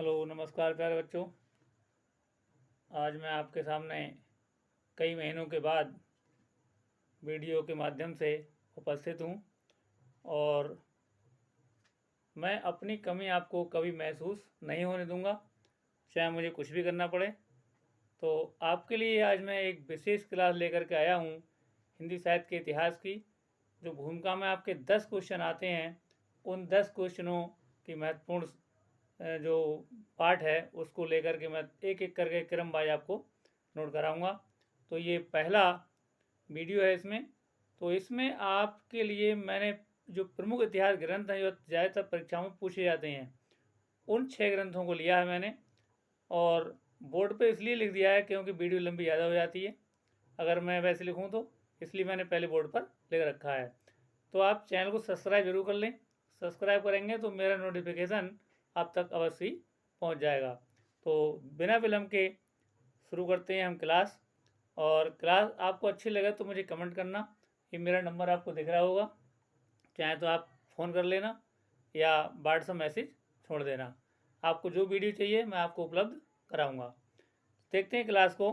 Hello, नमस्कार प्यारे बच्चों। आज मैं आपके सामने कई महीनों के बाद वीडियो के माध्यम से उपस्थित हूँ और मैं अपनी कमी आपको कभी महसूस नहीं होने दूंगा, चाहे मुझे कुछ भी करना पड़े। तो आपके लिए आज मैं एक विशेष क्लास लेकर के आया हूँ हिंदी साहित्य के इतिहास की। जो भूमिका में आपके 10 क्वेश्चन आते हैं, उन 10 क्वेश्चनों की महत्वपूर्ण जो पार्ट है उसको लेकर के मैं एक एक करके क्रमवार आपको नोट कराऊंगा। तो ये पहला वीडियो है इसमें। तो इसमें आपके लिए मैंने जो प्रमुख इतिहास ग्रंथ हैं जो ज़्यादातर परीक्षाओं में पूछे जाते हैं, उन 6 ग्रंथों को लिया है मैंने और बोर्ड पे इसलिए लिख दिया है क्योंकि वीडियो लंबी ज़्यादा हो जाती है अगर मैं वैसे लिखूँ तो, इसलिए मैंने पहले बोर्ड पर लिख रखा है। तो आप चैनल को सब्सक्राइब जरूर कर लें। सब्सक्राइब करेंगे तो मेरा नोटिफिकेशन आप तक अवश्य पहुंच जाएगा। तो बिना विलम्ब के शुरू करते हैं हम क्लास। और क्लास आपको अच्छी लगे तो मुझे कमेंट करना। ये मेरा नंबर आपको दिख रहा होगा, चाहे तो आप फ़ोन कर लेना या व्हाट्सएप मैसेज छोड़ देना। आपको जो वीडियो चाहिए मैं आपको उपलब्ध कराऊंगा। देखते हैं क्लास को।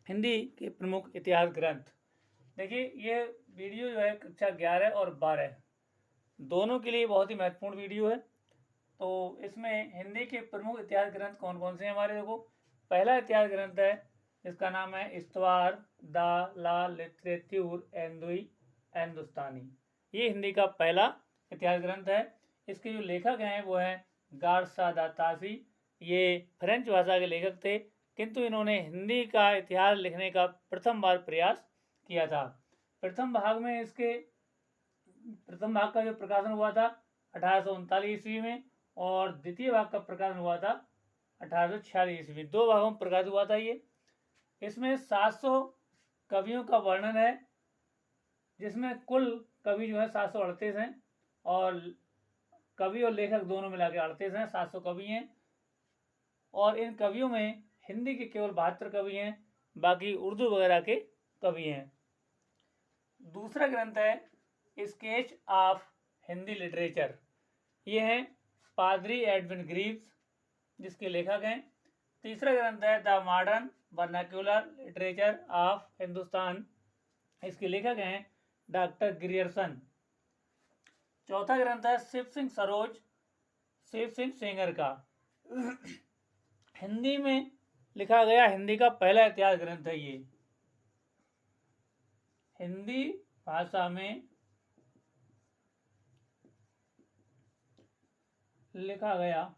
हिंदी के प्रमुख इतिहास ग्रंथ। देखिए, ये वीडियो जो है कक्षा 11 और 12 दोनों के लिए बहुत ही महत्वपूर्ण वीडियो है। तो इसमें हिंदी के प्रमुख इतिहास ग्रंथ कौन कौन से हैं हमारे। देखो, पहला इतिहास ग्रंथ है जिसका नाम है इस्तवार द ला लिटरेच्यूर हिंदुस्तानी। ये हिंदी का पहला इतिहास ग्रंथ है। इसके जो लेखक हैं वो हैं गारसा दा तासी। ये फ्रेंच भाषा के लेखक थे, किंतु इन्होंने हिंदी का इतिहास लिखने का प्रथम बार प्रयास किया था। प्रथम भाग का जो प्रकाशन हुआ था 1839 ईस्वी में और द्वितीय भाग का प्रकाशन हुआ था 1846 ईस्वी। 2 भागों में प्रकाशित हुआ था ये। इसमें 700 कवियों का वर्णन है, जिसमें कुल कवि जो है 738 हैं और कवि और लेखक दोनों मिला के 38 हैं। 700 कवि हैं और इन कवियों में हिंदी के केवल 72 कवि हैं, बाकी उर्दू वगैरह के कवि हैं। दूसरा ग्रंथ है स्केच ऑफ हिंदी लिटरेचर। ये है पादरी एडविन ग्रीव्स, जिसके लेखक हैं। तीसरा ग्रंथ है the modern vernacular literature of Hindustan. इसके लेखक हैं डॉक्टर ग्रियर्सन। चौथा ग्रंथ है शिव सिंह सेंगर का। हिंदी में लिखा गया हिंदी का पहला इतिहास ग्रंथ है ये। हिंदी भाषा में लिखा गया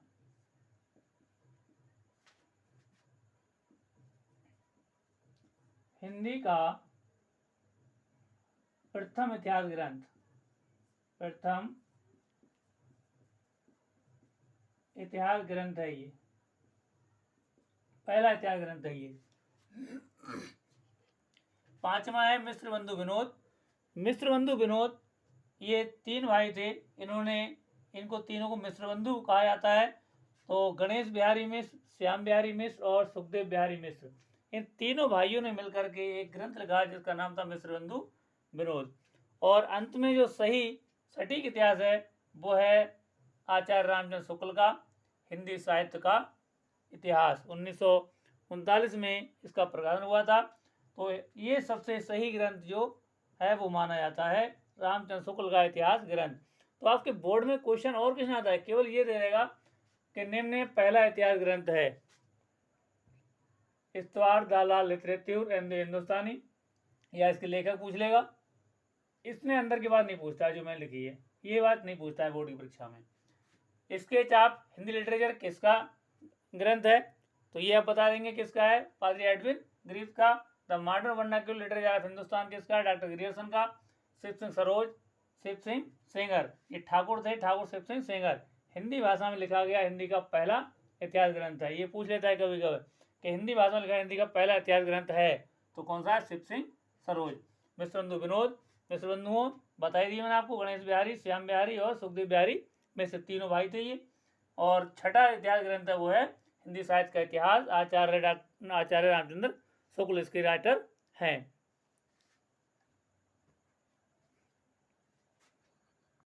हिंदी का प्रथम इतिहास ग्रंथ है ये। पहला इतिहास ग्रंथ है ये। पांचवा है मिश्र बंधु विनोद। ये 3 भाई थे। इनको तीनों को मिश्र बंधु कहा जाता है। तो गणेश बिहारी मिश्र, श्याम बिहारी मिश्र और सुखदेव बिहारी मिश्र, इन तीनों भाइयों ने मिलकर के एक ग्रंथ लिखा जिसका नाम था मिश्र बंधु विनोद। और अंत में जो सही सटीक इतिहास है वो है आचार्य रामचंद्र शुक्ल का हिंदी साहित्य का इतिहास। 1939 में इसका प्रकाशन हुआ था। तो ये सबसे सही ग्रंथ जो है वो माना जाता है, रामचंद्र शुक्ल का इतिहास ग्रंथ। तो आपके बोर्ड में क्वेश्चन और कुछ आता है, केवल ये दे देगा कि निम्न पहला इतिहास ग्रंथ है इस्तवार द ला लिटरेच्यूर हिंदुस्तानी, या इसके लेखक पूछ लेगा। इसने अंदर की बात नहीं पूछता है जो मैंने लिखी है, ये बात नहीं पूछता है बोर्ड की परीक्षा में। स्केच ऑफ हिंदी लिटरेचर किसका ग्रंथ है, तो ये आप बता देंगे किसका है, पादरी एडविन ग्रीव्स का। The modern vernacular literature of Hindustan किसका है, डॉक्टर ग्रियर्सन का। शिव सिंह सेंगर, ये ठाकुर थे, ठाकुर शिव सिंह सेंगर। हिंदी भाषा में लिखा गया हिंदी का पहला इतिहास ग्रंथ है। ये पूछ लेता है कभी कभी कि हिंदी भाषा में लिखा हिंदी का पहला इतिहास ग्रंथ है तो कौन सा है, शिव सिंह सरोज। मिश्र बंधु विनोद, मिश्र बंधुओं बता दिए मैंने आपको, गणेश बिहारी, श्याम बिहारी और सुखदेव बिहारी में से तीनों भाई थे ये। और छठा इतिहास ग्रंथ है वो है हिंदी साहित्य का इतिहास, आचार्य रामचंद्र शुक्ल इसके राइटर हैं।